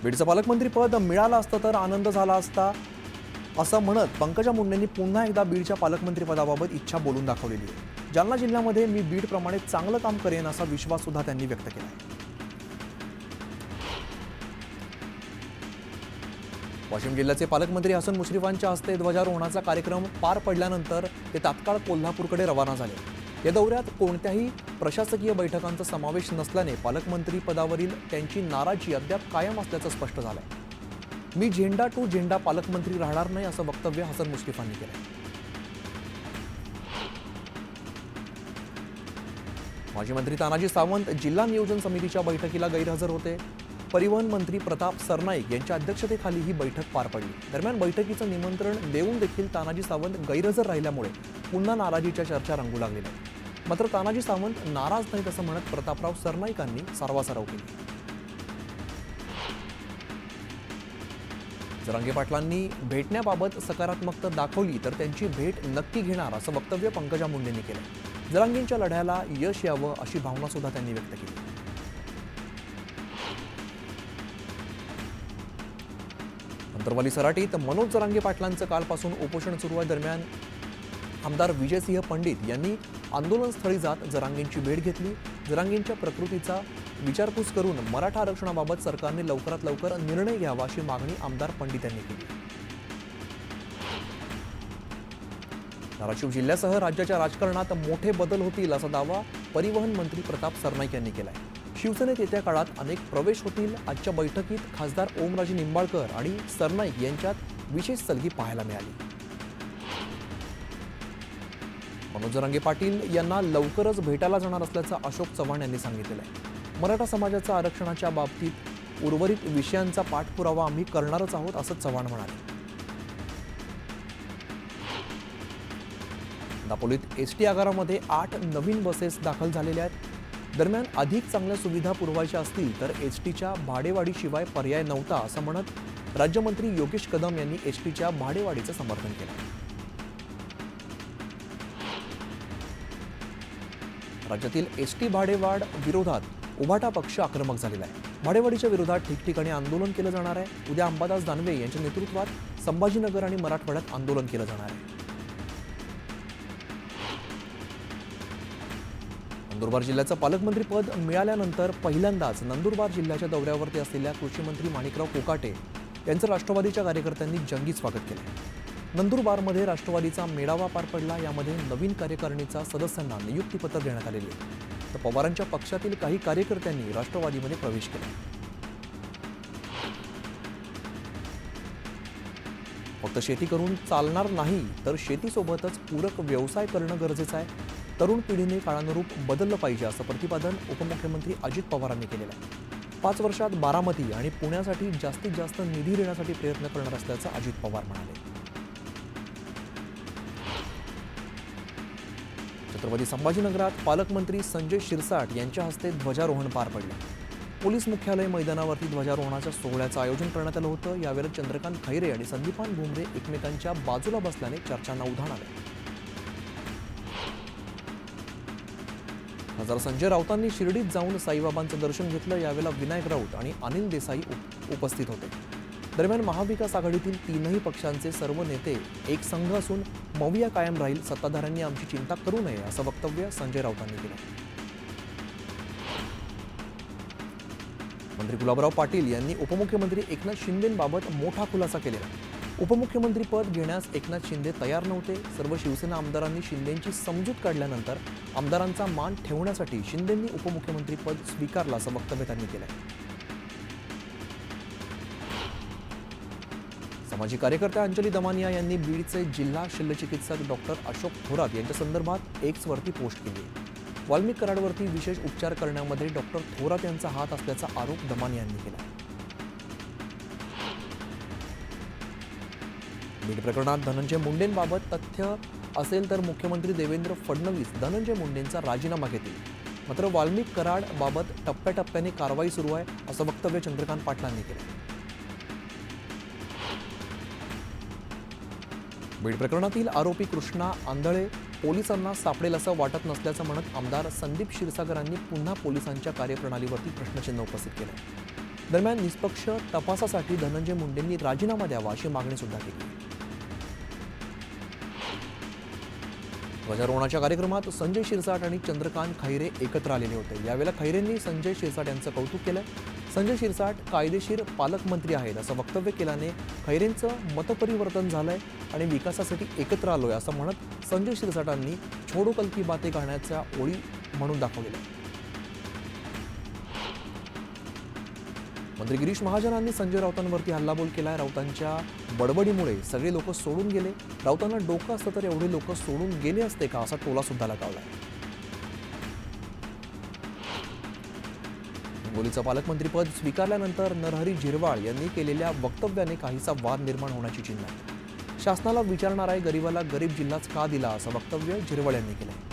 बीडचं पालकमंत्रीपद मिळालं असतं तर आनंद झाला असता असं म्हणत पंकजा मुंडेंनी पुन्हा एकदा बीडच्या पालकमंत्रीपदाबाबत इच्छा बोलून दाखवलेली आहे। जालना जिल्ह्यामध्ये मी बीडप्रमाणे चांगलं काम करेन असा विश्वास सुद्धा त्यांनी व्यक्त केला आहे। वाशिम जिल्ह्याचे पालकमंत्री हसन मुश्रीफांच्या हस्ते ध्वजारोहणाचा कार्यक्रम पार पडल्यानंतर ते तात्काळ कोल्हापूरकडे रवाना झाले। या दौऱ्यात कोणत्याही प्रशासकीय बैठकांचा समावेश नसल्याने पालकमंत्री पदावरील त्यांची नाराजी अद्याप कायम असल्याचं स्पष्ट झालंय। मी झेंडा टू झेंडा पालकमंत्री राहणार नाही असं वक्तव्य हसन मुश्रीफांनी केलंय। माजी मंत्री तानाजी सावंत जिल्हा नियोजन समितीच्या बैठकीला गैरहजर होते। परिवहन मंत्री प्रताप सरनाईक यांच्या अध्यक्षतेखाली ही बैठक पार पडली। दरम्यान बैठकीचं निमंत्रण देऊन देखील तानाजी सावंत गैरहजर राहिल्यामुळे पुन्हा नाराजीच्या चर्चा रंगू लागलेल्या आहेत। मात्र तानाजी सावंत नाराज नाहीत असं म्हणत प्रतापराव सरनाईकांनी सारवासारव केली। जरांगे पाटलांनी भेटण्याबाबत सकारात्मकता दाखवली तर त्यांची भेट नक्की घेणार असं वक्तव्य पंकजा मुंडेंनी केलं। जरांगेंच्या लढ्याला यश यावं अशी भावना सुद्धा त्यांनी व्यक्त केली। अंतरवाली सराटीत मनोज जरांगे पाटलांचं कालपासून उपोषण सुरू आहे। दरम्यान आमदार विजयसिंह पंडित यांनी आंदोलनस्थळी जात जरांगेंची भेट घेतली। जरांगेंच्या प्रकृतीचा विचारपूस करून मराठा आरक्षणाबाबत सरकारने लवकरात लवकर निर्णय घ्यावा अशी मागणी आमदार पंडित यांनी केली। धाराशिव जिल्ह्यासह राज्याच्या राजकारणात मोठे बदल होतील असा दावा परिवहन मंत्री प्रताप सरनाईक यांनी केलाय। शिवसेनेत येत्या काळात अनेक प्रवेश होतील। आजच्या बैठकीत खासदार ओमराजे निंबाळकर आणि सरनाईक यांच्यात विशेष सलगी पाहायला मिळाली। मनोज जरांगे पाटील यांना लवकरच भेटायला जाणार असल्याचं अशोक चव्हाण यांनी सांगितलेलं आहे। मराठा समाजाच्या आरक्षणाच्या बाबतीत उर्वरित विषयांचा पाठपुरावा आम्ही करणारच आहोत असं चव्हाण म्हणाले। दापोलीत एसटी आगारामध्ये 8 नवीन बसेस दाखल झालेल्या आहेत। दरम्यान अधिक चांगल्या सुविधा पुरवायच्या असतील तर एसटीच्या भाडेवाढीशिवाय पर्याय नव्हता असं म्हणत राज्यमंत्री योगेश कदम यांनी एसटीच्या भाडेवाढीचं समर्थन केलं। राज्यातील एसटी भाडेवाढ विरोधात उभाटा पक्ष आक्रमक झालेला आहे। भाडेवाढीच्या विरोधात ठिकठिकाणी आंदोलन केलं जाणार आहे। उद्या अंबादास दानवे यांच्या नेतृत्वात संभाजीनगर आणि मराठवाड्यात आंदोलन केलं जाणार आहे। नंदुरबार जिल्ह्याचं पालकमंत्रीपद मिळाल्यानंतर पहिल्यांदाच नंदुरबार जिल्ह्याच्या दौऱ्यावरती असलेल्या कृषी मंत्री माणिकराव कोकाटे यांचं राष्ट्रवादीच्या कार्यकर्त्यांनी जंगी स्वागत केलं। नंदुरबारमध्ये राष्ट्रवादीचा मेळावा पार पडला। यामध्ये नवीन कार्यकारिणीचा सदस्यांना नियुक्तीपत्र देण्यात आलेले आहे। तर पवारांच्या पक्षातील काही कार्यकर्त्यांनी राष्ट्रवादीमध्ये प्रवेश केला। फक्त शेती करून चालणार नाही तर शेतीसोबतच पूरक व्यवसाय करणं गरजेचं आहे। तरुण पिढीने काळानुरूप बदललं पाहिजे असं प्रतिपादन उपमुख्यमंत्री अजित पवारांनी केलेलं आहे। 5 वर्षात बारामती आणि पुण्यासाठी जास्तीत जास्त निधी देण्यासाठी प्रयत्न करणार असल्याचं अजित पवार म्हणाले। छत्रपती संभाजीनगरात पालकमंत्री संजय शिरसाट यांच्या हस्ते ध्वजारोहण पार पडले। पोलीस मुख्यालय मैदानावरती ध्वजारोहणाच्या सोहळ्याचं आयोजन करण्यात आलं होतं। यावेळी चंद्रकांत खैरे आणि संदीपान भुमरे एकमेकांच्या बाजूला बसल्याने चर्चांना उधाण आलं। खासदार संजय राऊतांनी शिर्डीत जाऊन साईबाबांचं दर्शन घेतलं। यावेळेला विनायक राऊत आणि अनिल देसाई उपस्थित होते। दरम्यान महाविकास आघाडीतील 3ही पक्षांचे सर्व नेते एक संघ असून मविया कायम राहील, सत्ताधाऱ्यांनी आमची चिंता करू नये असं वक्तव्य संजय राऊतांनी केलं। मंत्री गुलाबराव पाटील यांनी उपमुख्यमंत्री एकनाथ शिंदेंबाबत मोठा खुलासा केलेला। उपमुख्यमंत्री पद घेण्यास एकनाथ शिंदे तयार नव्हते। सर्व शिवसेना आमदारांनी शिंदेंची समजूत काढल्यानंतर आमदारांचा मान ठेवण्यासाठी शिंदेंनी उपमुख्यमंत्री पद स्वीकारलं असं वक्तव्य त्यांनी केलंय। सामाजिक कार्यकर्त्या अंजली दमानिया यांनी बीडचे जिल्हा शल्यचिकित्सक डॉक्टर अशोक थोरात यांच्या संदर्भात एक्सवरती पोस्ट केली आहे। वाल्मिक कराडवरती विशेष उपचार करण्यामध्ये डॉक्टर थोरात यांचा हात असल्याचा आरोप दमानिया यांनी केला। बीड प्रकरणात धनंजय मुंडेंबाबत तथ्य असेल तर मुख्यमंत्री देवेंद्र फडणवीस धनंजय मुंडेंचा राजीनामा घेतील। मात्र वाल्मिक कराड बाबत टप्प्याटप्प्याने कारवाई सुरू आहे असं वक्तव्य चंद्रकांत पाटलांनी केलं। बीड प्रकरणातील आरोपी कृष्णा आंधळे पोलिसांना सापडेल असं वाटत नसल्याचं म्हणत आमदार संदीप क्षीरसागरांनी पुन्हा पोलिसांच्या कार्यप्रणालीवरती प्रश्नचिन्ह उपस्थित केलं। दरम्यान निष्पक्ष तपासासाठी धनंजय मुंडेंनी राजीनामा द्यावा अशी मागणी सुद्धा केली. ध्वजारोहणाच्या कार्यक्रमात संजय शिरसाट आणि चंद्रकांत खैरे एकत्र आलेले होते. यावेळेला खैरेंनी संजय शिरसाट यांचं कौतुक केलं. संजय शिरसाट कायदेशीर पालकमंत्री आहेत असं वक्तव्य केल्याने खैरेंचं मतपरिवर्तन झालंय आणि विकासासाठी एकत्र आलोय असं म्हणत संजय शिरसाटांनी छोडो कल की बातें करण्याच्या ओळी म्हणून दाखवलेल्या. मंत्री गिरीश महाजनांनी संजय राऊतांवरती हल्लाबोल केलाय. राऊतांच्या बडबडीमुळे सगळे लोक सोडून गेले. राऊतांना डोकं असतं तर एवढे लोक सोडून गेले असते का असा टोला सुद्धा लगावलाय. हिंगोलीचं पालकमंत्रीपद स्वीकारल्यानंतर नरहरी झिरवाळ यांनी केलेल्या वक्तव्याने काहीसा वाद निर्माण होण्याची चिन्ह आहे. शासनाला विचारणार आहे गरीबाला गरीब जिल्हाच का दिला असं वक्तव्य झिरवाळ यांनी केलंय.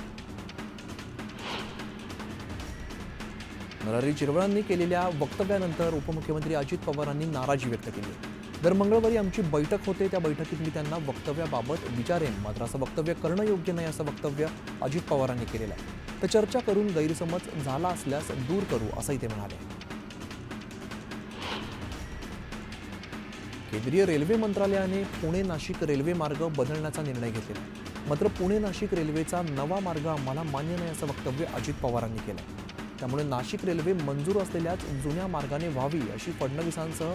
नरहरी झिरवाळांनी केलेल्या वक्तव्यानंतर उपमुख्यमंत्री अजित पवारांनी नाराजी व्यक्त केली. दर मंगळवारी आमची बैठक होते, त्या बैठकीत मी त्यांना वक्तव्याबाबत विचारेन, मात्र असं वक्तव्य करणं योग्य नाही असं वक्तव्य अजित पवारांनी केलेलं आहे. तर चर्चा करून गैरसमज झाला असल्यास दूर करू असंही ते म्हणाले. केंद्रीय रेल्वे मंत्रालयाने पुणे नाशिक रेल्वे मार्ग बदलण्याचा निर्णय घेतलेला आहे. मात्र पुणे नाशिक रेल्वेचा नवा मार्ग आम्हाला मान्य नाही असं वक्तव्य अजित पवारांनी केलं. त्यामुळे नाशिक रेल्वे मंजूर असलेल्याच जुन्या मार्गाने व्हावी अशी फडणवीसांसह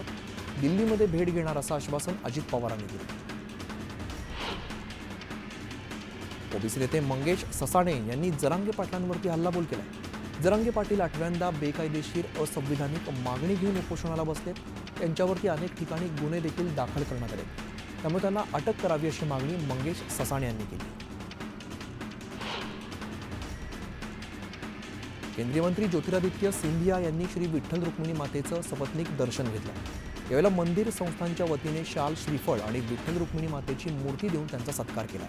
दिल्लीमध्ये भेट घेणार असं आश्वासन अजित पवारांनी दिलं. ओबीसी नेते मंगेश ससाणे यांनी जरांगे पाटलांवरती हल्लाबोल केलाय. जरांगे पाटील आठव्यांदा बेकायदेशीर असंविधानिक मागणी घेऊन उपोषणाला बसलेत. त्यांच्यावरती अनेक ठिकाणी गुन्हे देखील दाखल करण्यात आले. त्यामुळे त्यांना अटक करावी अशी मागणी मंगेश ससाणे यांनी केली. केंद्रीय मंत्री ज्योतिरादित्य सिंधिया यांनी श्री विठ्ठल रुक्मिणी मातेचं सपत्नीक दर्शन घेतलं. यावेळेला मंदिर संस्थांच्या वतीने शाल, श्रीफळ आणि विठ्ठल रुक्मिणी मातेची मूर्ती देऊन त्यांचा सत्कार केला.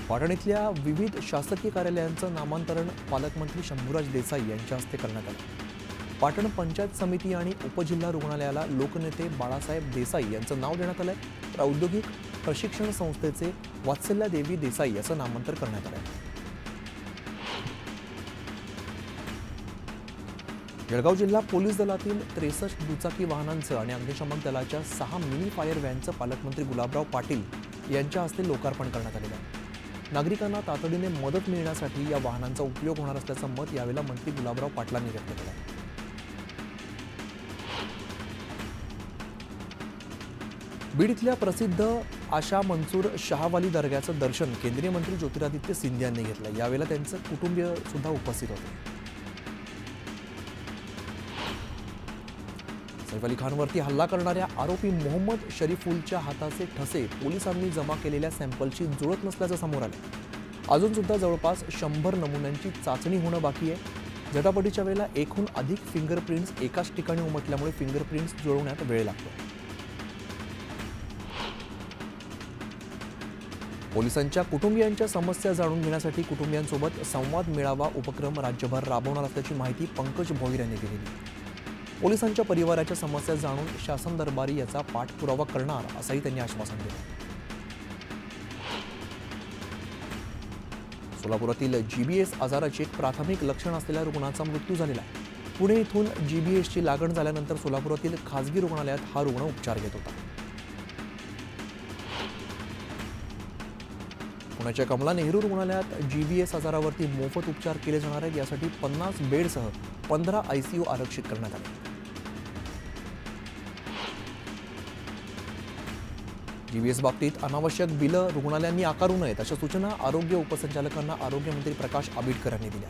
पाटण इथल्या विविध शासकीय कार्यालयांचं नामांतरण पालकमंत्री शंभूराज देसाई यांच्या हस्ते करण्यात आलं. पाटण पंचायत समिती आणि उपजिल्हा रुग्णालयाला लोकनेते बाळासाहेब देसाई यांचं नाव देण्यात आलंय. तर औद्योगिक प्रशिक्षण संस्थेचे वात्सल्यादेवी देसाई असं नामांतर करण्यात आलंय. जळगाव जिल्हा पोलीस दलातील 63 दुचाकी वाहनांचं आणि अग्निशमन दलाच्या 6 मिनी फायर व्हॅनचं पालकमंत्री गुलाबराव पाटील यांच्या हस्ते लोकार्पण करण्यात आलेलं आहे. नागरिकांना तातडीने मदत मिळण्यासाठी या वाहनांचा उपयोग होणार असल्याचं मत यावेळेला मंत्री गुलाबराव पाटलांनी व्यक्त केलं आहे. बीड इथल्या प्रसिद्ध आशा मंसूर शहावाली दर्ग्याचं दर्शन केंद्रीय मंत्री ज्योतिरादित्य सिंधिया यांनी घेतलं. यावेळेला त्यांचं कुटुंबीय सुद्धा उपस्थित होते. सैफ अली खानवरती हल्ला करणाऱ्या आरोपी मोहम्मद शरीफुलच्या हाताचे ठसे पोलिसांनी जमा केलेल्या सॅम्पलशी जुळत नसल्याचं समोर आलं. अजून सुद्धा जवळपास 100 नमुन्यांची चाचणी होणं बाकी आहे. झटापटीच्या वेळेला 1हून अधिक फिंगरप्रिंट्स एकाच ठिकाणी उमटल्यामुळे फिंगरप्रिंट्स जुळवण्यात वेळ लागतो. पोलिसांच्या कुटुंबियांच्या समस्या जाणून घेण्यासाठी कुटुंबियांसोबत संवाद मेळावा उपक्रम राज्यभर राबवणार असल्याची माहिती पंकज भोईर यांनी दिली. पोलिसांच्या परिवाराच्या समस्या जाणून शासन दरबारी याचा पाठपुरावा करणार असंही त्यांनी आश्वासन दिलं. सोलापुरातील जीबीएस आजाराची एक प्राथमिक लक्षण असलेल्या रुग्णाचा मृत्यू झालेला आहे. पुणे इथून जीबीएसची लागण झाल्यानंतर सोलापुरातील खासगी रुग्णालयात हा रुग्ण उपचार घेत होता. पुण्याच्या कमला नेहरू रुग्णालयात जीबीएस आजारावरती मोफत उपचार केले जाणार आहेत. यासाठी 50 बेडसह 15 ICU आरक्षित करण्यात आले. जीबीएस बाबतीत अनावश्यक बिलं रुग्णालयांनी आकारू नयेत अशा सूचना आरोग्य उपसंचालकांना आरोग्यमंत्री प्रकाश आंबेडकर यांनी दिल्या.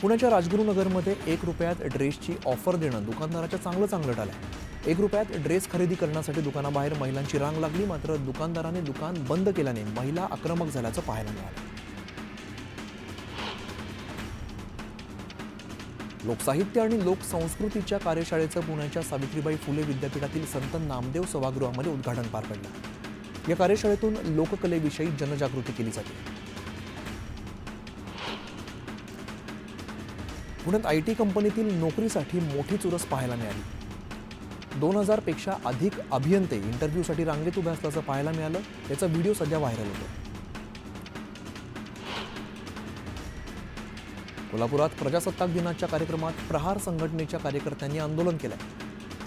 पुण्याच्या राजगुरुनगरमध्ये 1 रुपयात ड्रेसची ऑफर देणं दुकानदाराच्या चांगलं टाळलंय. 1 रुपयात ड्रेस खरेदी करण्यासाठी दुकानाबाहेर महिलांची रांग लागली. मात्र दुकानदाराने दुकान बंद केल्याने महिला आक्रमक झाल्याचं पाहायला मिळालं. लोकसाहित्य आणि लोकसंस्कृतीच्या कार्यशाळेचं पुण्याच्या सावित्रीबाई फुले विद्यापीठातील संत नामदेव सभागृहामध्ये उद्घाटन पार पडलं. या कार्यशाळेतून लोककलेविषयी जनजागृती केली जाते. पुण्यात IT कंपनीतील नोकरीसाठी मोठी चुरस पाहायला मिळाली. 2000 पेक्षा अधिक अभियंते इंटरव्ह्यूसाठी रांगेत उभे असल्याचं पाहायला मिळालं. याचा व्हिडिओ सध्या व्हायरल होतो. कोल्हापुरात प्रजासत्ताक दिनाच्या कार्यक्रमात प्रहार संघटनेच्या कार्यकर्त्यांनी आंदोलन केलंय.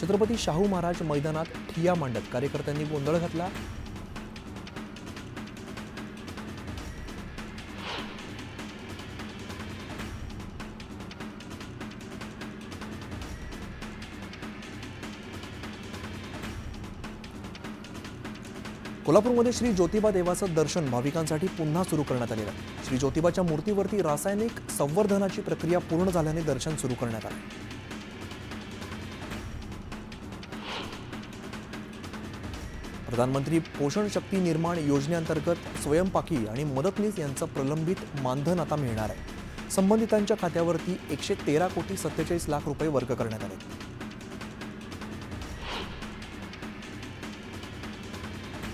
छत्रपती शाहू महाराज मैदानात ठिय्या मांडत कार्यकर्त्यांनी गोंधळ घातला. कोल्हापूरमध्ये श्री ज्योतिबा देवाचं दर्शन भाविकांसाठी पुन्हा सुरू करण्यात आलेलं आहे. श्री ज्योतिबाच्या मूर्तीवरती रासायनिक संवर्धनाची प्रक्रिया पूर्ण झाल्याने दर्शन सुरू करण्यात आलं. प्रधानमंत्री पोषण शक्ती निर्माण योजनेअंतर्गत स्वयंपाकी आणि मदतनीस यांचं प्रलंबित मानधन आता मिळणार आहे. संबंधितांच्या खात्यावरती 113,47 कोटी रुपये वर्ग करण्यात आले.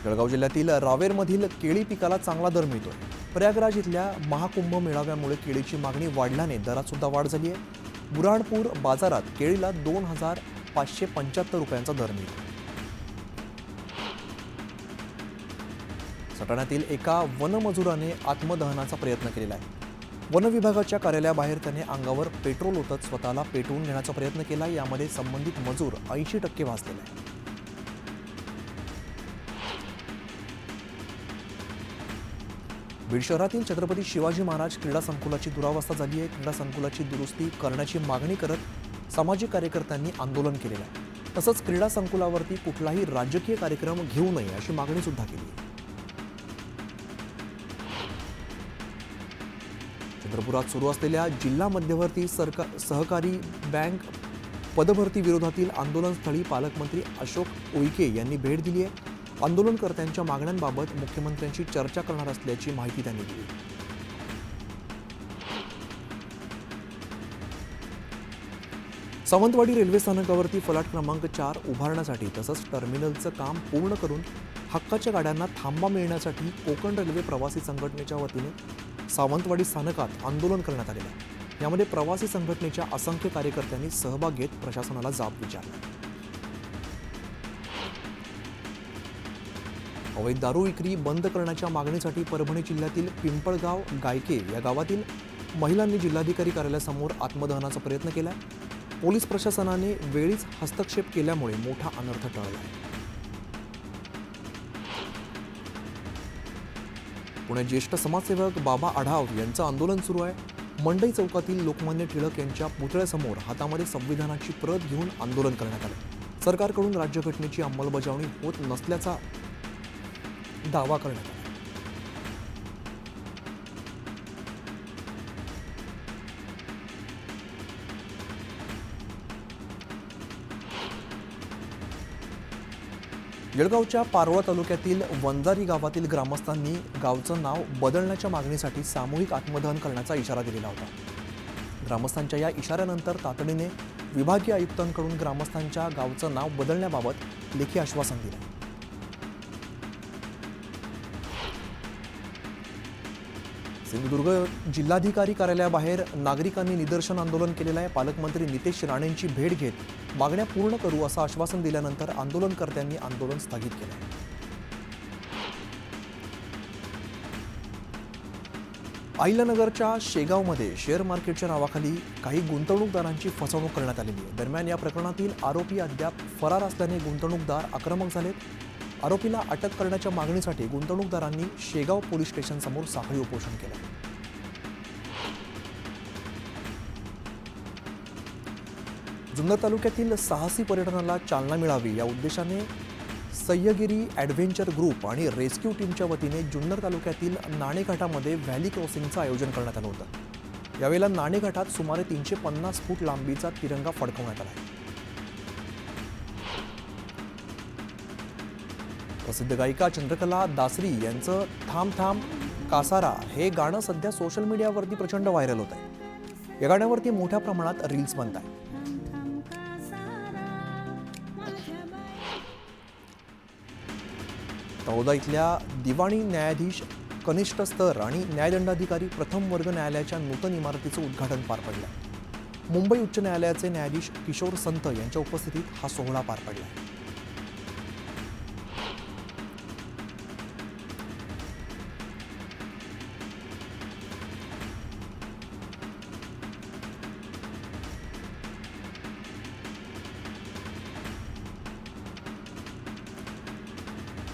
जळगाव जिल्ह्यातील रावेरमधील केळी पिकाला चांगला दर मिळतोय. प्रयागराज इथल्या महाकुंभ मेळाव्यामुळे केळीची मागणी वाढल्याने दरात सुद्धा वाढ झाली आहे. बुऱ्हाणपूर बाजारात केळीला 2,575 रुपयांचा दर मिळतो. सटाण्यातील एका वनमजुराने आत्मदहनाचा प्रयत्न केलेला आहे. वन विभागाच्या कार्यालयाबाहेर त्याने अंगावर पेट्रोल ओतत स्वतःला पेटवून घेण्याचा प्रयत्न केला. यामध्ये संबंधित मजूर 80% भाजलेला आहे. बीड शहरातील छत्रपती शिवाजी महाराज क्रीडा संकुलाची दुरावस्था झाली आहे. क्रीडा संकुलाची दुरुस्ती करण्याची मागणी करत सामाजिक कार्यकर्त्यांनी आंदोलन केलेलं आहे. तसंच क्रीडा संकुलावरती कुठलाही राजकीय कार्यक्रम घेऊ नये अशी मागणी सुद्धा केली आहे. चंद्रपुरात सुरू असलेल्या जिल्हा मध्यवर्ती सहकारी बँक पदभरती विरोधातील आंदोलनस्थळी पालकमंत्री अशोक उईके यांनी भेट दिली आहे. आंदोलनकर्त्यांच्या मागण्यांबाबत मुख्यमंत्र्यांशी चर्चा करणार असल्याची माहिती त्यांनी दिली. सावंतवाडी रेल्वे स्थानकावरती फलाट क्रमांक 4 उभारण्यासाठी तसंच टर्मिनलचं काम पूर्ण करून हक्काच्या गाड्यांना थांबा मिळण्यासाठी कोकण रेल्वे प्रवासी संघटनेच्या वतीने सावंतवाडी स्थानकात आंदोलन करण्यात आलेलं आहे. यामध्ये प्रवासी संघटनेच्या असंख्य कार्यकर्त्यांनी सहभाग घेत प्रशासनाला जाब विचारला. अवैध दारू विक्री बंद करण्याच्या मागणीसाठी परभणी जिल्ह्यातील पिंपळगाव गायके या गावातील महिलांनी जिल्हाधिकारी कार्यालयासमोर आत्मदहनाचा प्रयत्न केला. पोलीस प्रशासनाने वेळीच हस्तक्षेप केल्यामुळे मोठा अनर्थ टळला. पुणे ज्येष्ठ समाजसेवक बाबा आढाव यांचं आंदोलन सुरू आहे. मंडई चौकातील लोकमान्य टिळक यांच्या पुतळ्यासमोर हातामध्ये संविधानाची प्रत घेऊन आंदोलन करण्यात आले. सरकारकडून राज्यघटनेची अंमलबजावणी होत नसल्याचा दावा करण्यात आला. जळगावच्या पारोळा तालुक्यातील वंजारी गावातील ग्रामस्थांनी गावचं नाव बदलण्याच्या मागणीसाठी सामूहिक आत्मदहन करण्याचा इशारा दिलेला होता. ग्रामस्थांच्या या इशाऱ्यानंतर तातडीने विभागीय आयुक्तांकडून ग्रामस्थांच्या गावचं नाव बदलण्याबाबत लेखी आश्वासन दिलं. सिंधुदुर्ग जिल्हाधिकारी कार्यालयाबाहेर नागरिकांनी निदर्शन आंदोलन केलेलं आहे. पालकमंत्री नितेश राणेंची भेट घेत मागण्या पूर्ण करू असं आश्वासन दिल्यानंतर आंदोलनकर्त्यांनी आंदोलन स्थगित केलं. अहिल्यानगरच्या शेगावमध्ये शेअर मार्केटच्या नावाखाली काही गुंतवणूकदारांची फसवणूक करण्यात आलेली आहे. दरम्यान या प्रकरणातील आरोपी अद्याप फरार असल्याने गुंतवणूकदार आक्रमक झालेत. आरोपीला अटक करण्याच्या मागणीसाठी गुंतवणूकदारांनी शेगाव पोलीस स्टेशनसमोर साखळी उपोषण केलं. जुन्नर तालुक्यातील साहसी पर्यटनाला चालना मिळावी या उद्देशाने सह्यागिरी ॲडव्हेंचर ग्रुप आणि रेस्क्यू टीमच्या वतीने जुन्नर तालुक्यातील नाणेघाटामध्ये व्हॅली क्रॉसिंगचं आयोजन करण्यात आलं होतं. यावेळेला नाणेघाटात सुमारे 350 फूट लांबीचा तिरंगा फडकवण्यात आला. प्रसिद्ध गायिका चंद्रकला दासरी यांचं थांब थांब कासारा हे गाणं सध्या सोशल मीडियावरती प्रचंड व्हायरल होत आहे. या गाण्यावरती मोठ्या प्रमाणात रील्स बनत आहेत. तळोदा इथल्या दिवाणी न्यायाधीश कनिष्ठ स्तर आणि न्यायदंडाधिकारी प्रथम वर्ग न्यायालयाच्या नूतन इमारतीचं उद्घाटन पार पडलं. मुंबई उच्च न्यायालयाचे न्यायाधीश किशोर संत यांच्या उपस्थितीत हा सोहळा पार पडला.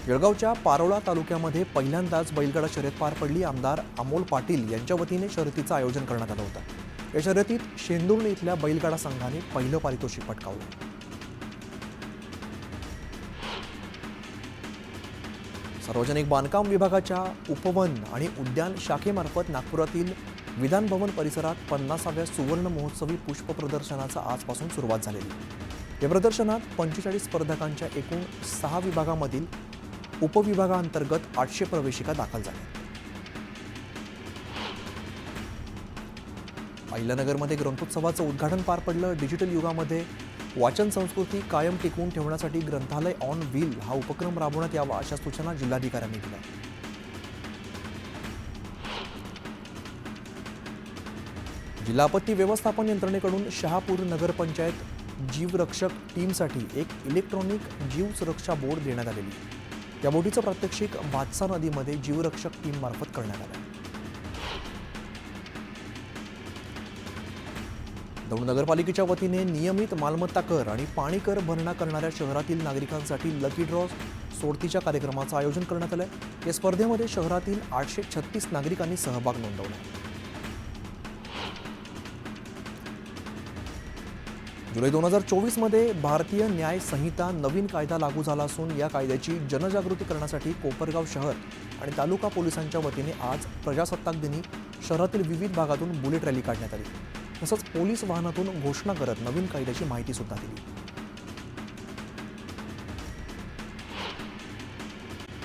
जळगावच्या पारोळा तालुक्यामध्ये पहिल्यांदाच बैलगाडा शर्यत पार पडली. आमदार अमोल पाटील यांच्या वतीने शर्यतीचं आयोजन करण्यात आलं होतं. या शर्यतीत शेंदुर्णी इथल्या बैलगाडा संघाने पहिलं पारितोषिक पटकावलं. सार्वजनिक बांधकाम विभागाच्या उपवन आणि उद्यान शाखेमार्फत नागपुरातील विधान भवन परिसरात 50व्या सुवर्ण महोत्सवी पुष्प प्रदर्शनाचा आजपासून सुरुवात झालेली. या प्रदर्शनात 45 स्पर्धकांच्या एकूण 6 विभागामधील उपविभागांतर्गत 800 प्रवेशिका दाखल झाल्या. अहिल्यानगरमध्ये ग्रंथोत्सवाचं उद्घाटन पार पडलं. डिजिटल युगामध्ये वाचन संस्कृती कायम टिकवून ठेवण्यासाठी ग्रंथालय ऑन व्हील हा उपक्रम राबवण्यात यावा अशा सूचना जिल्हाधिकाऱ्यांनी दिल्या. जिल्हा आपत्ती व्यवस्थापन यंत्रणेकडून शहापूर नगरपंचायत जीवरक्षक टीमसाठी एक इलेक्ट्रॉनिक जीव सुरक्षा बोर्ड देण्यात आलेली. या बोटीचं प्रात्यक्षिक भातसा नदीमध्ये जीवरक्षक टीम मार्फत करण्यात आलं. दौंड नगरपालिकेच्या वतीने नियमित मालमत्ता कर आणि पाणी कर भरणा करणाऱ्या शहरातील नागरिकांसाठी लकी ड्रॉ सोडतीच्या कार्यक्रमाचं आयोजन करण्यात आलंय. या स्पर्धेमध्ये शहरातील 836 नागरिकांनी सहभाग नोंदवला. जुलै 2024 मध्ये भारतीय न्याय संहिता नवीन कायदा लागू झाला असून या कायद्याची जनजागृती करण्यासाठी कोपरगाव शहर आणि तालुका पोलिसांच्या वतीने आज प्रजासत्ताक दिनी शहरातील विविध भागातून बुलेट रॅली काढण्यात आली. तसंच पोलीस वाहनातून घोषणा करत नवीन कायद्याची माहिती सुद्धा दिली.